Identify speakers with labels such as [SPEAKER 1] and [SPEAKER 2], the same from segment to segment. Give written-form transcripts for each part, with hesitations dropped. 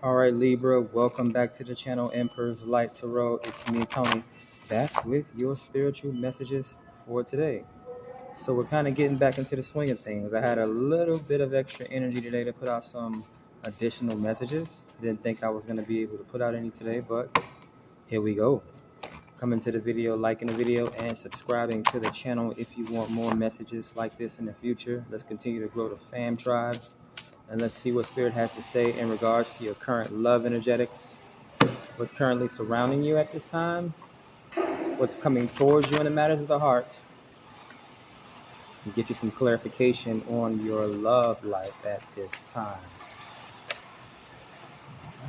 [SPEAKER 1] All right, Libra, welcome back to the channel Emperor's Light Tarot. It's me, Tony, back with your spiritual messages for today. So we're kind of getting back into the swing of things. I had a little bit of extra energy today to put out some additional messages. Didn't think I was going to be able to put out any today, but here we go. Coming to the video, liking the video, and subscribing to the channel if you want more messages like this in the future. Let's continue to grow the fam tribe. And let's see what Spirit has to say in regards to your current love energetics. What's currently surrounding you at this time. What's coming towards you in the matters of the heart. And get you some clarification on your love life at this time.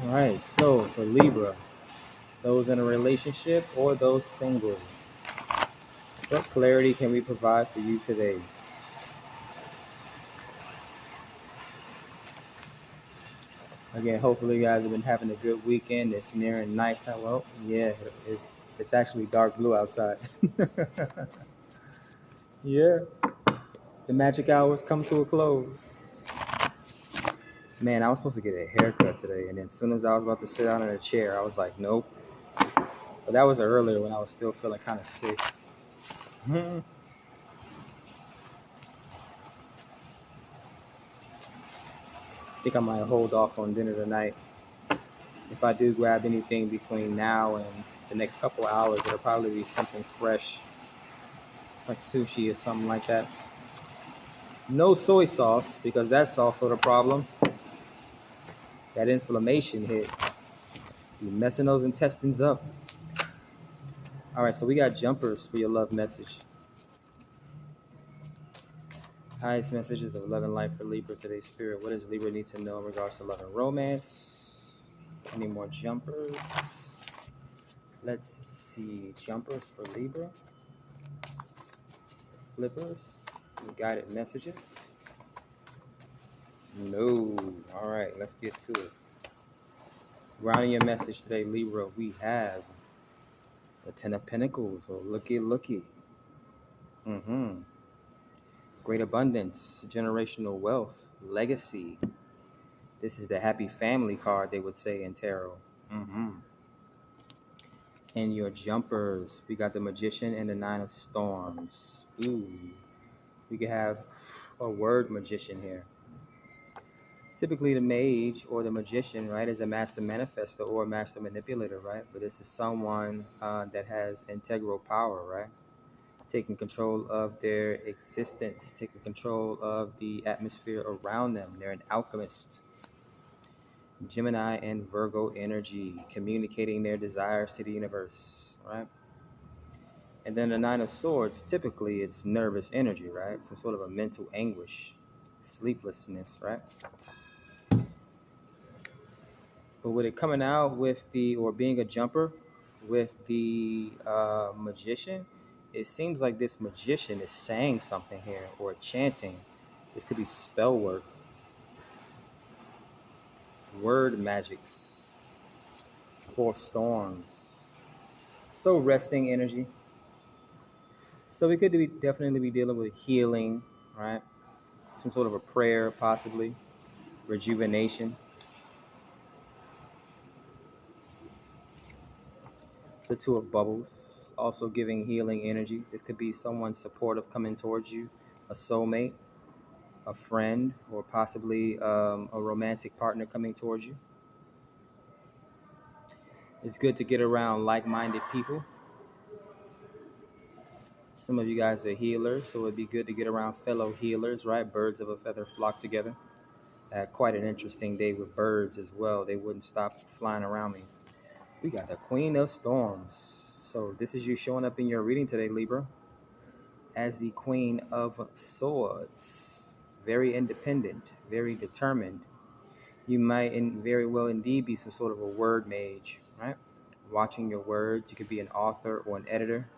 [SPEAKER 1] All right, so for Libra, those in a relationship or those single, what clarity can we provide for you today? Again, hopefully you guys have been having a good weekend. It's nearing nighttime. Well, yeah, it's actually dark blue outside. Yeah, the magic hours come to a close. Man, I was supposed to get a haircut today, and then as soon as I was about to sit down in a chair, I was like, nope. But that was earlier when I was still feeling kind of sick. I think I might hold off on dinner tonight. If I do grab anything between now and the next couple hours, it'll probably be something fresh, like sushi or something like that. No soy sauce, because that's also the problem. That inflammation hit. You're messing those intestines up. All right, so we got jumpers for your love message. Highest messages of love and life for Libra today, Spirit. What does Libra need to know in regards to love and romance? Any more jumpers? Let's see. Jumpers for Libra. Flippers. Guided messages. No. All right, let's get to it. Grounding your message today, Libra, we have the Ten of Pentacles. Oh, looky. Great abundance, generational wealth, legacy. This is the happy family card, they would say in tarot. And your jumpers, we got the Magician and the Nine of Storms. Ooh, we could have a word magician here. Typically the mage or the magician, right, is a master manifestor or a master manipulator, right? But this is someone that has integral power, right? Taking control of their existence, taking control of the atmosphere around them. They're an alchemist. Gemini and Virgo energy, communicating their desires to the universe, right? And then the Nine of Swords, typically it's nervous energy, right? Some sort of a mental anguish, sleeplessness, right? But with it coming out with or being a jumper with the magician, it seems like this magician is saying something here or chanting. This could be spell work, word magics, four storms. So resting energy. So we could definitely be dealing with healing, right? Some sort of a prayer, possibly. Rejuvenation. The Two of Bubbles, also giving healing energy. This could be someone supportive coming towards you, a soulmate, a friend, or possibly a romantic partner coming towards you. It's good to get around like-minded people. Some of you guys are healers, so it'd be good to get around fellow healers, right? Birds of a feather flock together. I had quite an interesting day with birds as well. They wouldn't stop flying around me. We got the Queen of Storms. So this is you showing up in your reading today, Libra, as the Queen of Swords. Very independent, very determined. You might very well indeed be some sort of a word mage, right? Watching your words. You could be an author or an editor,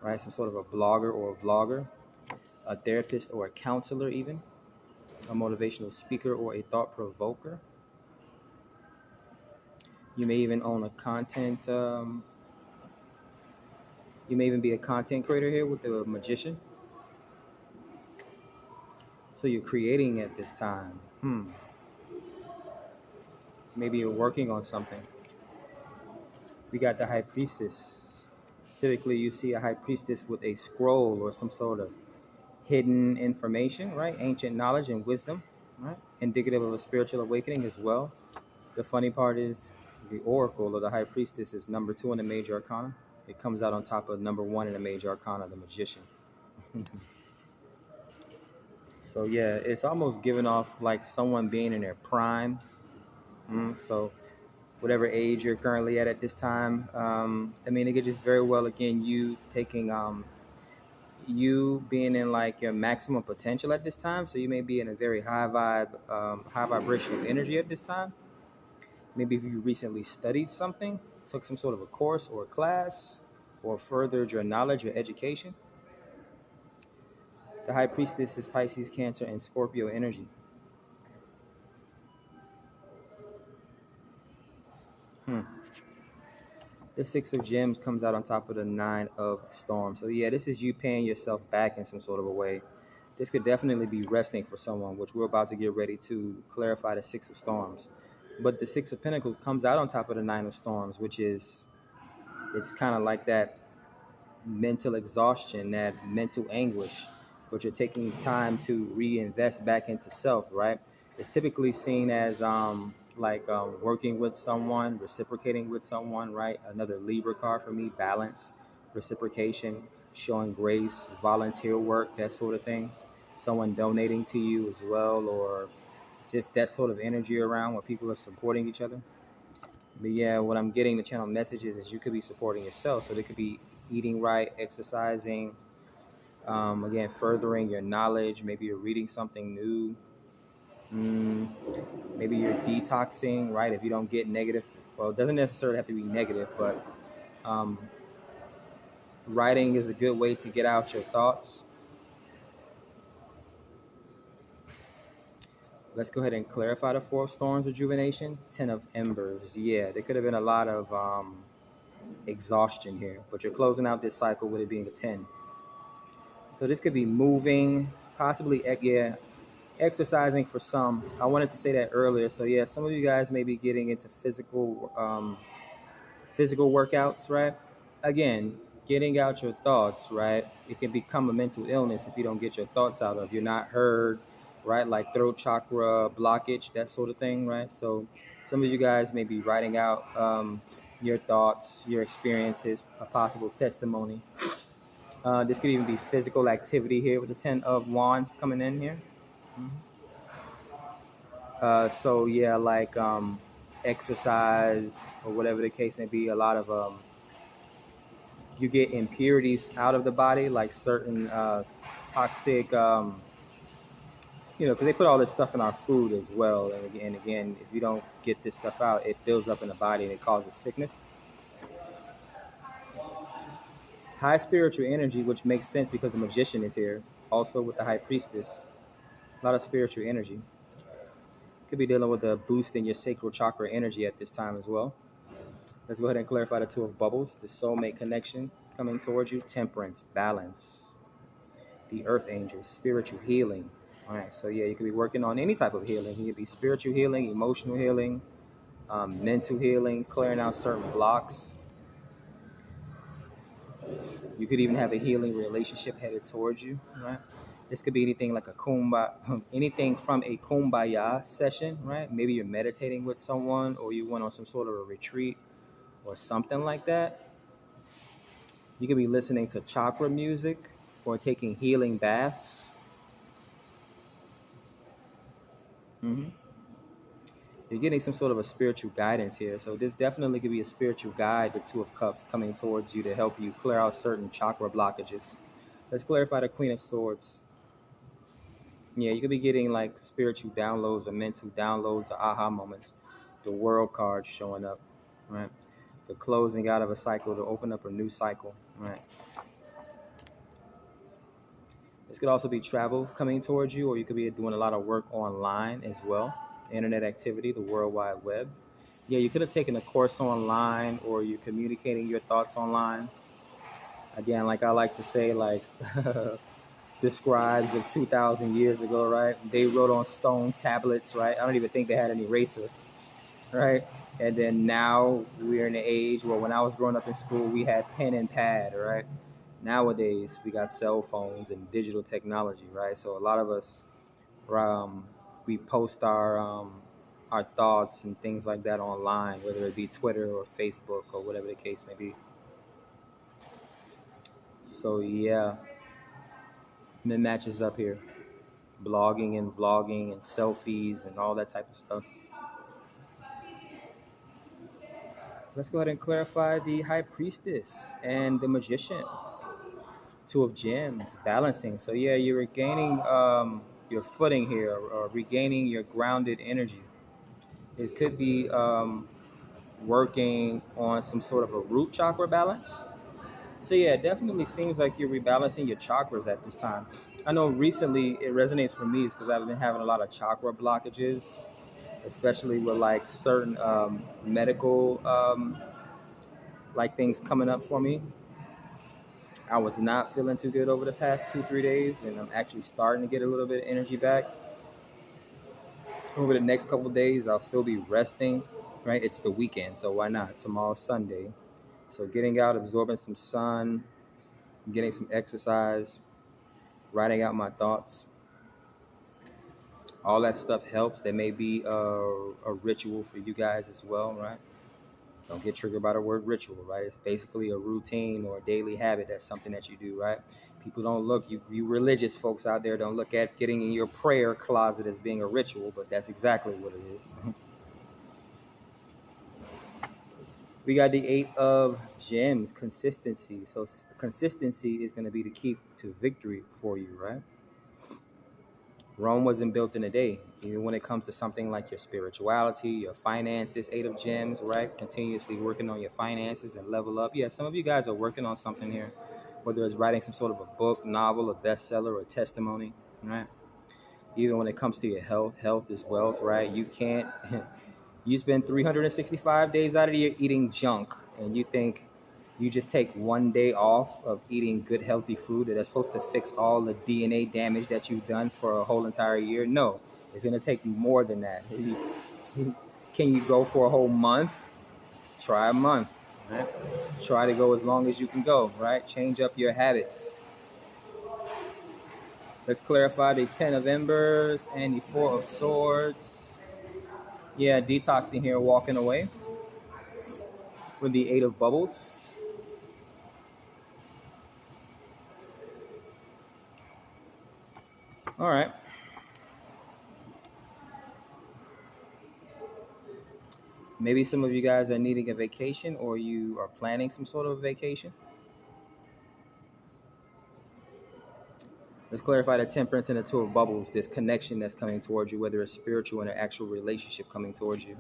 [SPEAKER 1] right? Some sort of a blogger or a vlogger, a therapist or a counselor even, a motivational speaker or a thought provoker. You may even own a content, you may even be a content creator here with the magician. So you're creating at this time. Maybe you're working on something. We got the high priestess. Typically, you see a high priestess with a scroll or some sort of hidden information, right? Ancient knowledge and wisdom, right? Indicative of a spiritual awakening as well. The funny part is the oracle or the high priestess is number 2 in the major arcana. It comes out on top of number 1 in the major arcana, the magician. So yeah, it's almost giving off like someone being in their prime. So whatever age you're currently at this time, I mean, it could just very well, again, you taking you being in like your maximum potential at this time. So you may be in a very high vibration of energy at this time. Maybe if you recently studied something, took some sort of a course or a class, or furthered your knowledge or education. The high priestess is Pisces, Cancer, and Scorpio energy. The 6 of Gems comes out on top of the 9 of Storms. So yeah, this is you paying yourself back in some sort of a way. This could definitely be resting for someone, which we're about to get ready to clarify the 6 of Storms. But the 6 of Pentacles comes out on top of the 9 of Storms, which is, it's kind of like that mental exhaustion, that mental anguish, but you're taking time to reinvest back into self, right? It's typically seen as working with someone, reciprocating with someone, right? Another Libra card for me: balance, reciprocation, showing grace, volunteer work, that sort of thing. Someone donating to you as well, or just that sort of energy around where people are supporting each other. But yeah, what I'm getting the channel messages is you could be supporting yourself. So they could be eating right, exercising, again, furthering your knowledge. Maybe you're reading something new. Maybe you're detoxing, right? If you don't get negative, well, it doesn't necessarily have to be negative, but writing is a good way to get out your thoughts. Let's go ahead and clarify the 4 of Storms rejuvenation. 10 of Embers. Yeah, there could have been a lot of exhaustion here, but you're closing out this cycle with it being a 10. So this could be moving, possibly, yeah, exercising for some. I wanted to say that earlier. So yeah, some of you guys may be getting into physical workouts, right? Again, getting out your thoughts, right? It can become a mental illness if you don't get your thoughts out. Of you're not heard, right? Like throat chakra blockage, that sort of thing, right? So some of you guys may be writing out your thoughts, your experiences, a possible testimony. This could even be physical activity here with the 10 of Wands coming in here. So yeah, like exercise or whatever the case may be. A lot of you get impurities out of the body, like certain toxic, because they put all this stuff in our food as well. And again, if you don't get this stuff out, it builds up in the body and it causes sickness. High spiritual energy, which makes sense because the magician is here. Also with the high priestess, a lot of spiritual energy. Could be dealing with a boost in your sacral chakra energy at this time as well. Let's go ahead and clarify the 2 of Bubbles. The soulmate connection coming towards you. Temperance, balance. The earth angels, spiritual healing. All right, so yeah, you could be working on any type of healing. It could be spiritual healing, emotional healing, mental healing, clearing out certain blocks. You could even have a healing relationship headed towards you, right? This could be anything like anything from a kumbaya session, right? Maybe you're meditating with someone, or you went on some sort of a retreat or something like that. You could be listening to chakra music or taking healing baths. You're getting some sort of a spiritual guidance here. So this definitely could be a spiritual guide, the 2 of Cups coming towards you to help you clear out certain chakra blockages. Let's clarify the Queen of Swords. Yeah, you could be getting like spiritual downloads or mental downloads or aha moments. The World card showing up, right? The closing out of a cycle to open up a new cycle, right? This could also be travel coming towards you, or you could be doing a lot of work online as well. Internet activity, the World Wide Web. Yeah, you could have taken a course online, or you're communicating your thoughts online. Again, like I like to say, like the scribes of 2,000 years ago, right? They wrote on stone tablets, right? I don't even think they had an eraser. right? And then now we're in the age where when I was growing up in school, we had pen and pad, right? Nowadays, we got cell phones and digital technology, right? So a lot of us, um, we post our thoughts and things like that online, whether it be Twitter or Facebook or whatever the case may be. So yeah, it matches up here. Blogging and vlogging and selfies and all that type of stuff. Let's go ahead and clarify the High Priestess and the Magician. Two of Gems, balancing. So yeah, you're regaining your footing here, or regaining your grounded energy. It could be working on some sort of a root chakra balance. So yeah, it definitely seems like you're rebalancing your chakras at this time. I know recently it resonates for me because I've been having a lot of chakra blockages, especially with like certain medical like things coming up for me. I was not feeling too good over the past 2 3 days, and I'm actually starting to get a little bit of energy back. Over the next couple of days, I'll still be resting. Right, it's the weekend, so why not? Tomorrow's Sunday, so getting out, absorbing some sun, getting some exercise, writing out my thoughts, all that stuff helps. There may be a ritual for you guys as well, right? Don't get triggered by the word ritual, right? It's basically a routine or a daily habit. That's something that you do, right? People don't look, you religious folks out there don't look at getting in your prayer closet as being a ritual, but that's exactly what it is. We got the Eight of Gems, consistency. So consistency is going to be the key to victory for you, right? Rome wasn't built in a day. Even when it comes to something like your spirituality, your finances, Eight of Gems, right? Continuously working on your finances and level up. Yeah, some of you guys are working on something here, whether it's writing some sort of a book, novel, a bestseller, or testimony, right? Even when it comes to your health, health is wealth, right? You can't, you spend 365 days out of the year eating junk, and you think you just take one day off of eating good, healthy food that's supposed to fix all the DNA damage that you've done for a whole entire year. No, it's going to take more than that. Can you go for a whole month? Try a month, right? Try to go as long as you can go, right? Change up your habits. Let's clarify the 10 of Embers and the 4 of Swords. Yeah, detoxing here, walking away with the 8 of Bubbles. All right. Maybe some of you guys are needing a vacation, or you are planning some sort of vacation. Let's clarify the Temperance and the 2 of Bubbles, this connection that's coming towards you, whether it's spiritual and an actual relationship coming towards you.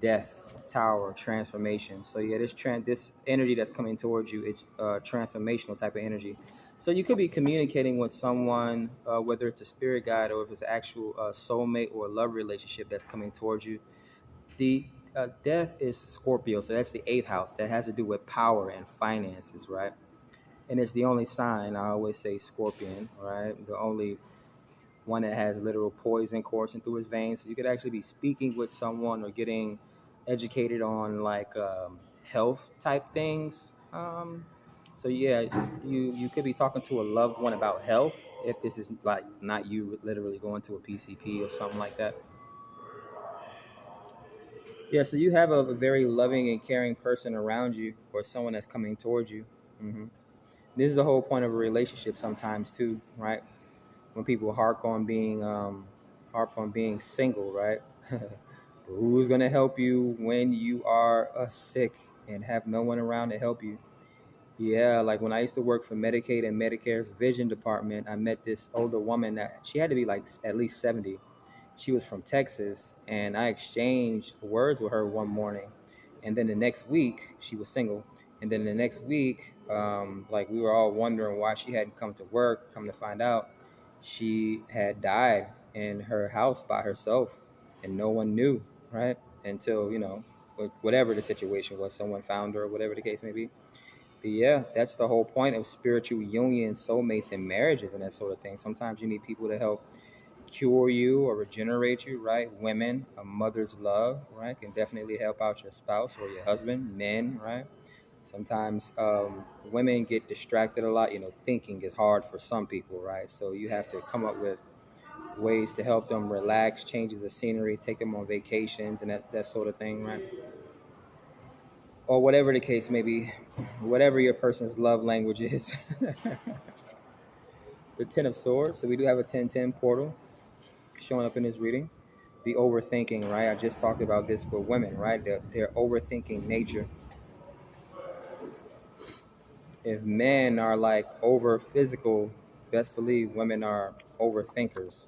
[SPEAKER 1] Death, Tower, transformation. So yeah, this energy that's coming towards you, it's transformational type of energy. So you could be communicating with someone, whether it's a spirit guide or if it's actual soulmate or love relationship that's coming towards you. The death is Scorpio, so that's the 8th house. That has to do with power and finances, right? And it's the only sign, I always say Scorpion, right? The only one that has literal poison coursing through his veins. So you could actually be speaking with someone or getting educated on like health type things. So yeah, you could be talking to a loved one about health if this is like not you literally going to a PCP or something like that. Yeah, so you have a very loving and caring person around you, or someone that's coming towards you. hmm This is the whole point of a relationship sometimes too, right? When people harp on being single, right? But who's gonna help you when you are sick and have no one around to help you? Yeah, like when I used to work for Medicaid and Medicare's vision department, I met this older woman that she had to be like at least 70. She was from Texas, and I exchanged words with her one morning, and then the next week she was single, and then the next week, like we were all wondering why she hadn't come to work. Come to find out, she had died in her house by herself, and no one knew, right? Until whatever the situation was, someone found her, or whatever the case may be. But yeah, that's the whole point of spiritual union, soulmates, and marriages and that sort of thing. Sometimes you need people to help cure you or regenerate you, right? Women, a mother's love, right, can definitely help out your spouse or your husband. Men, right? Sometimes women get distracted a lot. Thinking is hard for some people, right? So you have to come up with ways to help them relax, changes of scenery, take them on vacations, and that sort of thing, right? Or whatever the case may be, whatever your person's love language is. The Ten of Swords. So we do have a 1010 portal showing up in this reading. The overthinking, right? I just talked about this for women, right? Their overthinking nature. If men are like over physical, best believe women are overthinkers.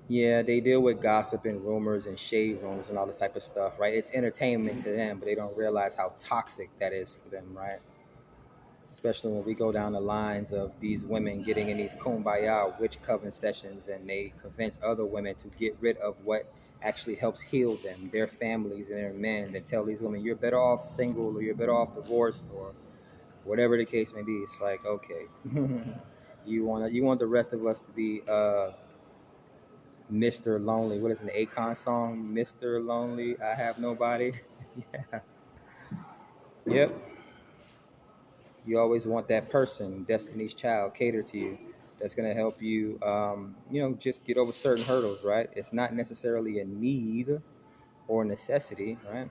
[SPEAKER 1] Yeah, they deal with gossip and rumors and shade rooms and all this type of stuff, right? It's entertainment to them, but they don't realize how toxic that is for them, right? Especially when we go down the lines of these women getting in these kumbaya witch coven sessions, and they convince other women to get rid of what actually helps heal them, their families and their men. They tell these women, you're better off single, or you're better off divorced, or whatever the case may be. It's like, okay, you want the rest of us to be Mr. Lonely. What is an Akon song? Mr. Lonely, I have nobody. Yeah. Yep. You always want that person, Destiny's Child, cater to you. That's going to help you, just get over certain hurdles, right? It's not necessarily a need or a necessity, right?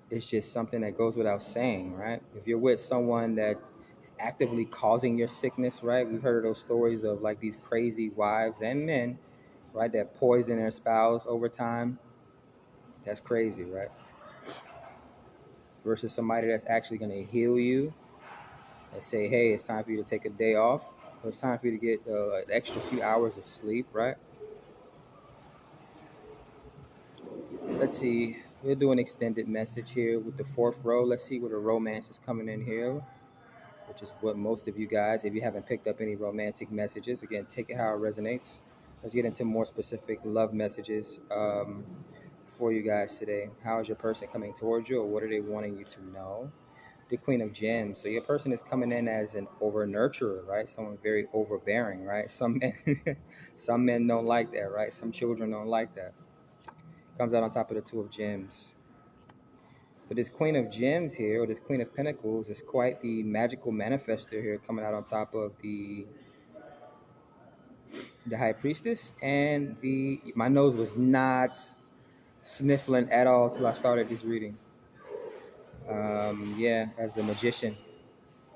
[SPEAKER 1] It's just something that goes without saying, right? If you're with someone that is actively causing your sickness, right? We've heard of those stories of like these crazy wives and men, right, that poison their spouse over time. That's crazy, right? Versus somebody that's actually going to heal you and say, hey, it's time for you to take a day off. Or it's time for you to get an extra few hours of sleep, right? Let's see. We'll do an extended message here with the fourth row. Let's see where the romance is coming in here, which is what most of you guys, if you haven't picked up any romantic messages, again, take it how it resonates. Let's get into more specific love messages for you guys today. How is your person coming towards you, or what are they wanting you to know? The Queen of Gems. So your person is coming in as an over nurturer, right? Someone very overbearing, right? Some men, some men don't like that, right? Some children don't like that. Comes out on top of the Two of Gems. But this Queen of Gems here, or this Queen of Pentacles, is quite the magical manifester here, coming out on top of the High Priestess. And my nose was not sniffling at all till I started this reading. Yeah, as the Magician.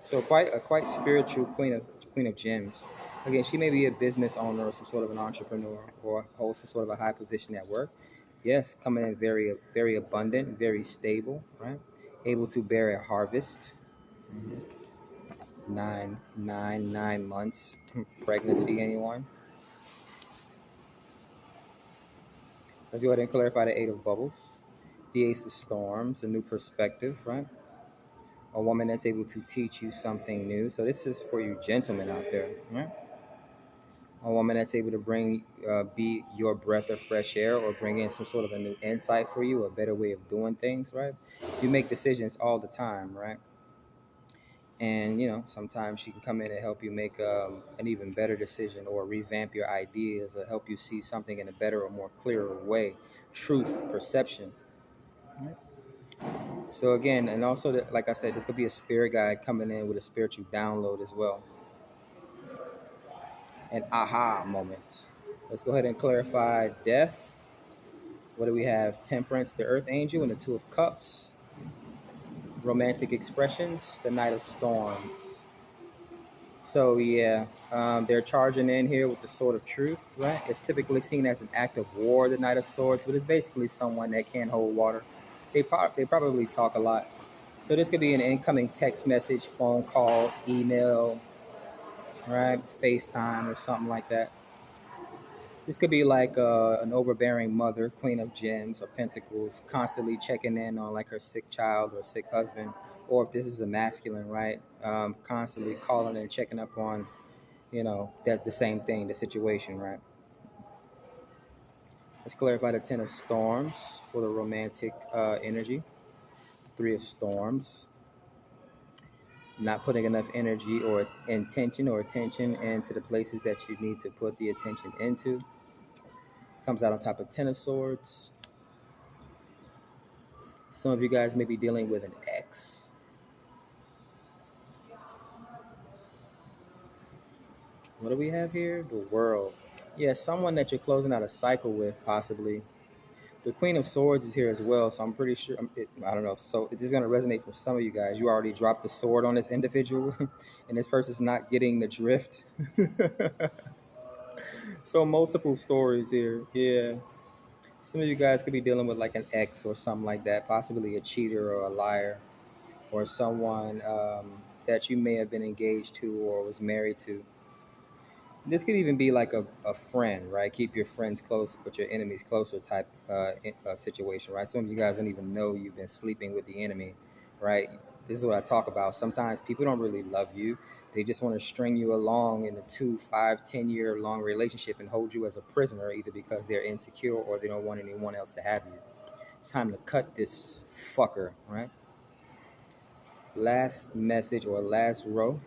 [SPEAKER 1] So quite spiritual Queen of Gems. Again, she may be a business owner or some sort of an entrepreneur, or holds some sort of a high position at work. Yes, coming in very very abundant, very stable, right? Able to bear a harvest. 9 months pregnancy. Anyone? Let's go ahead and clarify the Eight of Bubbles, the Ace of Storms, a new perspective, right? A woman that's able to teach you something new. So this is for you gentlemen out there, right? A woman that's able to be your breath of fresh air, or bring in some sort of a new insight for you, a better way of doing things, right? You make decisions all the time, right? And sometimes she can come in and help you make an even better decision, or revamp your ideas, or help you see something in a better or more clearer way. Truth, perception. Right? So again, and also like I said, this could be a spirit guide coming in with a spiritual download as well, an aha moment. Let's go ahead and clarify death. What do we have? Temperance, the Earth Angel, and the Two of Cups. Romantic expressions, the Knight of Storms. So yeah, they're charging in here with the Sword of Truth, right? It's typically seen as an act of war, the Knight of Swords, but it's basically someone that can't hold water. They probably talk a lot. So this could be an incoming text message, phone call, email, right? FaceTime or something like that. This could be like an overbearing mother, Queen of Gems or Pentacles, constantly checking in on like her sick child or sick husband. Or if this is a masculine, right? Constantly calling and checking up on, that the same thing, the situation, right? Let's clarify the Ten of Storms for the romantic energy. Three of Storms. not putting enough energy or intention or attention into the places that you need to put the attention into. Comes out on top of Ten of Swords. Some of you guys may be dealing with an ex. What do we have here? The World. Yeah, someone that you're closing out a cycle with, possibly. The Queen of Swords is here as well, so I'm pretty sure. I don't know. So this is going to resonate for some of you guys. You already dropped the sword on this individual, and this person's not getting the drift. So multiple stories here. Yeah. Some of you guys could be dealing with like an ex or something like that, possibly a cheater or a liar, or someone that you may have been engaged to or was married to. This could even be like a friend, right? Keep your friends close, but your enemies closer type situation, right? Some of you guys don't even know you've been sleeping with the enemy, right? This is what I talk about. Sometimes people don't really love you. They just want to string you along in a 2, 5, 10 year long relationship and hold you as a prisoner, either because they're insecure or they don't want anyone else to have you. It's time to cut this fucker, right? Last message or last row.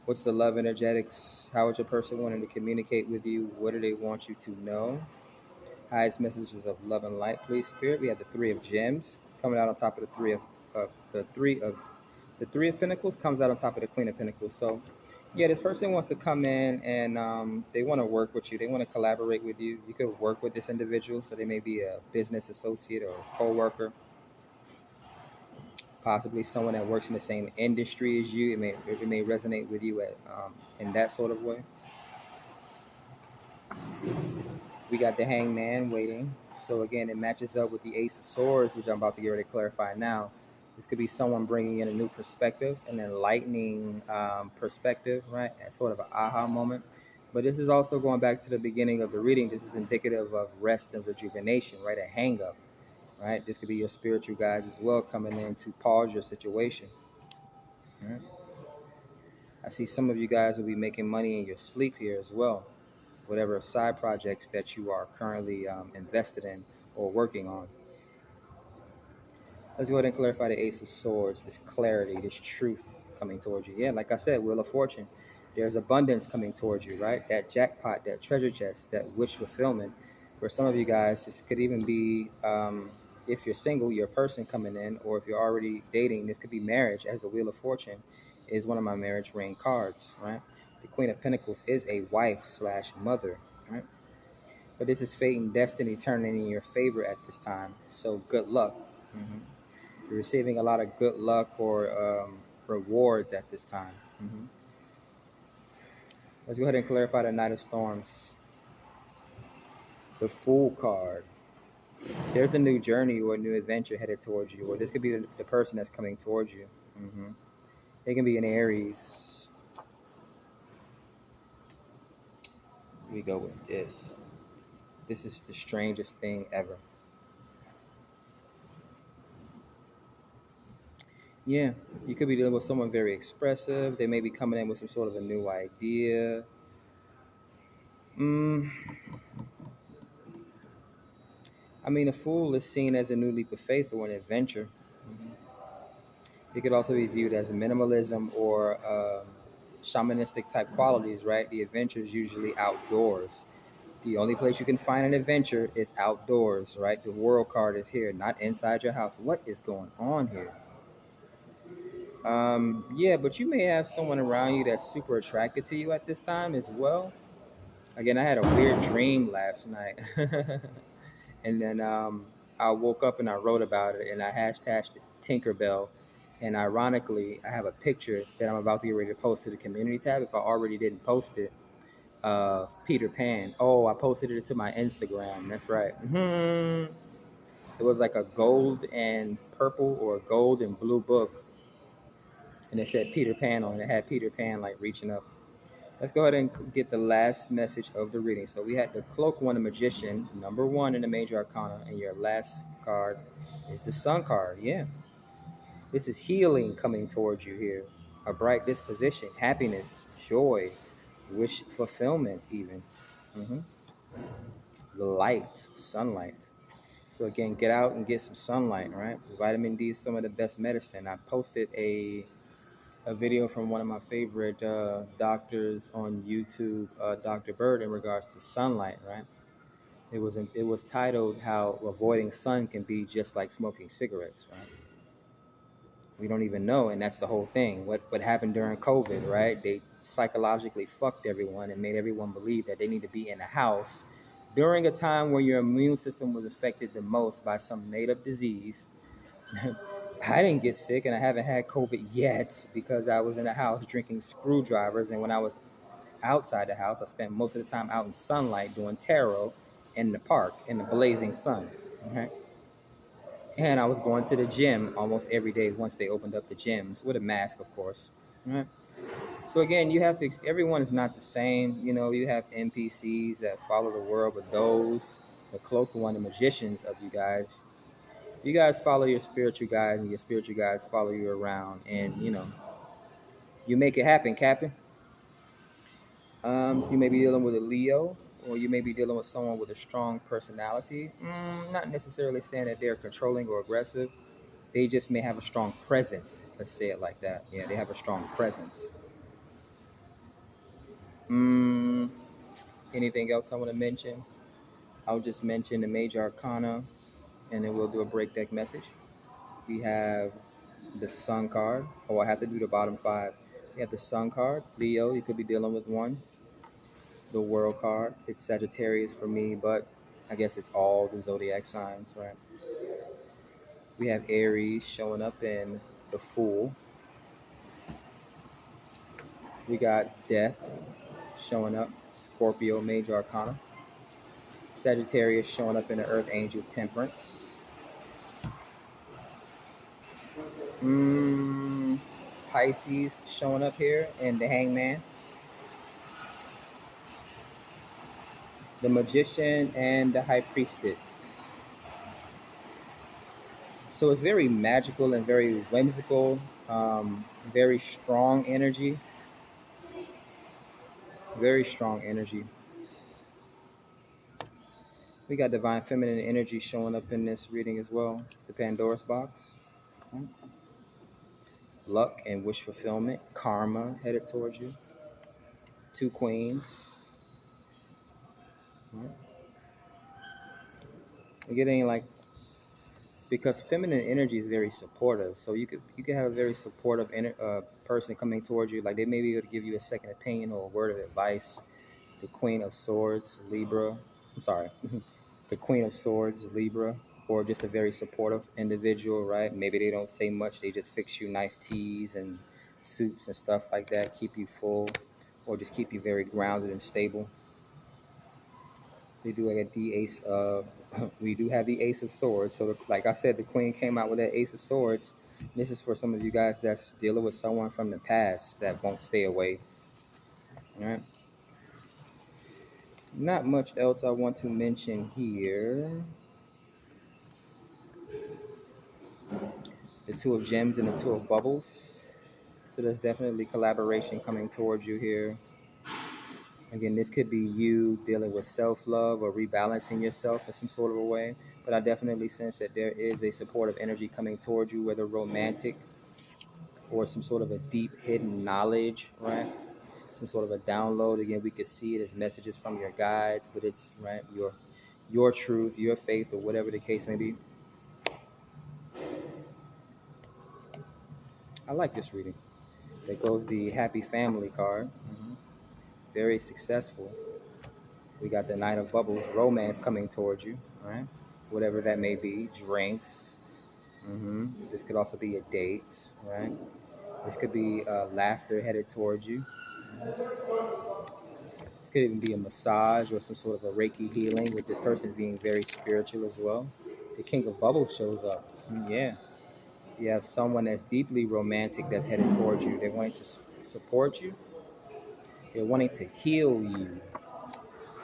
[SPEAKER 1] What's the love energetics? How is your person wanting to communicate with you? What do they want you to know? Highest messages of love and light, please, Spirit. We have the Three of Gems coming out on top of the Three of Pentacles comes out on top of the Queen of Pentacles. So, yeah, this person wants to come in and they want to work with you. They want to collaborate with you. You could work with this individual, so they may be a business associate or a co-worker, possibly someone that works in the same industry as you. It may resonate with you in that sort of way. We got the Hangman waiting. So again, it matches up with the Ace of Swords, which I'm about to get ready to clarify now. This could be someone bringing in a new perspective, an enlightening perspective, right? That's sort of an aha moment. But this is also going back to the beginning of the reading. This is indicative of rest and rejuvenation, right? A hang up, right? This could be your spiritual guides as well coming in to pause your situation. Right? I see some of you guys will be making money in your sleep here as well. Whatever side projects that you are currently invested in or working on. Let's go ahead and clarify the Ace of Swords, this clarity, this truth coming towards you. Yeah, like I said, Wheel of Fortune. There's abundance coming towards you, right? That jackpot, that treasure chest, that wish fulfillment. For some of you guys, this could even be, if you're single, your person coming in, or if you're already dating, this could be marriage, as the Wheel of Fortune is one of my marriage ring cards, right? The Queen of Pentacles is a wife/mother, right? But this is fate and destiny turning in your favor at this time. So good luck. Mm-hmm. You're receiving a lot of good luck or rewards at this time. Mm-hmm. Let's go ahead and clarify the Knight of Storms. The Fool card. There's a new journey or a new adventure headed towards you, or this could be the person that's coming towards you. Mm-hmm. They can be an Aries. Here we go with this. This is the strangest thing ever. Yeah, you could be dealing with someone very expressive. They may be coming in with some sort of a new idea. I mean, a fool is seen as a new leap of faith or an adventure. It could also be viewed as minimalism or shamanistic type qualities, right? The adventure is usually outdoors. The only place you can find an adventure is outdoors, right? The World card is here, not inside your house. What is going on here? Yeah, but you may have someone around you that's super attracted to you at this time as well. Again, I had a weird dream last night. And then I woke up and I wrote about it and I hashtagged it Tinkerbell. And ironically, I have a picture that I'm about to get ready to post to the community tab if I already didn't post it, of Peter Pan. Oh, I posted it to my Instagram. That's right. It was like a gold and purple or gold and blue book. And it said Peter Pan on it. It had Peter Pan like reaching up. Let's go ahead and get the last message of the reading. So we had the Cloak One, the Magician, number 1 in the Major Arcana, and your last card is the Sun card. Yeah. This is healing coming towards you here. A bright disposition, happiness, joy, wish fulfillment even. The light, sunlight. So again, get out and get some sunlight, right? Vitamin D is some of the best medicine. I posted a video from one of my favorite doctors on YouTube, Dr. Bird, in regards to sunlight, right? It was titled how avoiding sun can be just like smoking cigarettes, right? We don't even know, and that's the whole thing. What happened during COVID, right? They psychologically fucked everyone and made everyone believe that they need to be in a house during a time where your immune system was affected the most by some native disease. I didn't get sick, and I haven't had COVID yet because I was in the house drinking screwdrivers. And when I was outside the house, I spent most of the time out in sunlight doing tarot in the park in the blazing sun. Okay? And I was going to the gym almost every day once they opened up the gyms with a mask, of course. Right? So again, you have to. Everyone is not the same. You know, you have NPCs that follow the world, but those, the cloaked one, the magicians of you guys. You guys follow your spiritual guides, and your spiritual guides follow you around, and you make it happen, Captain. So you may be dealing with a Leo, or you may be dealing with someone with a strong personality. Not necessarily saying that they're controlling or aggressive. They just may have a strong presence. Let's say it like that. Yeah, they have a strong presence. Mm, Anything else I want to mention? I'll just mention the major arcana, and then we'll do a break deck message. We have the Sun card. Oh, I have to do the bottom five. We have the Sun card. Leo, you could be dealing with one. The World card. It's Sagittarius for me, but I guess it's all the zodiac signs, right? We have Aries showing up in the Fool. We got Death showing up, Scorpio major arcana. Sagittarius showing up in the Earth Angel Temperance. Pisces showing up here in the Hangman. The Magician and the High Priestess. So it's very magical and very whimsical, very strong energy. Very strong energy. We got divine feminine energy showing up in this reading as well. The Pandora's box. Luck and wish fulfillment. Karma headed towards you. Two queens. We're getting like, because feminine energy is very supportive, so you could have a very supportive person coming towards you. Like they may be able to give you a second opinion or a word of advice. The Queen of Swords, Libra. I'm sorry, the Queen of Swords, Libra, or just a very supportive individual, right? Maybe they don't say much; they just fix you nice teas and soups and stuff like that, keep you full, or just keep you very grounded and stable. We do get the ace of, we do have the Ace of Swords. So, like I said, the Queen came out with that Ace of Swords. This is for some of you guys that's dealing with someone from the past that won't stay away. All right. Not much else I want to mention here. The Two of Gems and the Two of Bubbles. So there's definitely collaboration coming towards you here. Again, this could be you dealing with self-love or rebalancing yourself in some sort of a way. But I definitely sense that there is a supportive energy coming towards you, whether romantic or some sort of a deep hidden knowledge, right? Some sort of a download. Again, we could see it as messages from your guides, but it's right your truth, your faith, or whatever the case may be. I like this reading. There goes the Happy Family card. Very successful. We got the Knight of Bubbles, romance coming towards you, right? Whatever that may be, drinks. This could also be a date, right? This could be laughter headed towards you. This could even be a massage or some sort of a Reiki healing, with this person being very spiritual as well. The King of Bubbles shows up. Yeah. You have someone that's deeply romantic that's headed towards you. They're wanting to support you. They're wanting to heal you.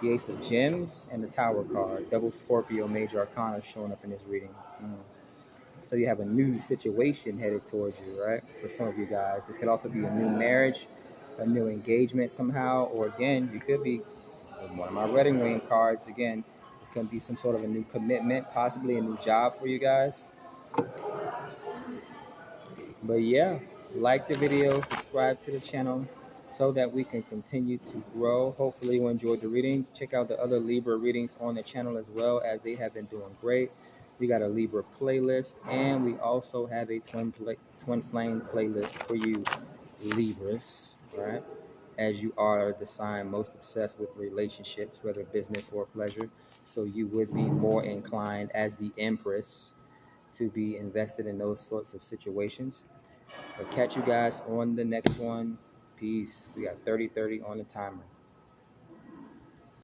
[SPEAKER 1] The Ace of Gems and the Tower card. Double Scorpio major arcana showing up in this reading. So you have a new situation headed towards you, right? For some of you guys. This could also be a new marriage, a new engagement somehow. Or again, you could be one of my wedding ring cards. Again, It's going to be some sort of a new commitment, possibly a new job for you guys. But yeah, like the video, subscribe to the channel so that we can continue to grow. Hopefully you enjoyed the reading. Check out the other Libra readings on the channel as well, as they have been doing great. We got a Libra playlist, and we also have a twin flame playlist for you Libras, right? As you are the sign most obsessed with relationships, whether business or pleasure. So you would be more inclined as the Empress to be invested in those sorts of situations. I'll catch you guys on the next one. Peace. We got 30:30 on the timer.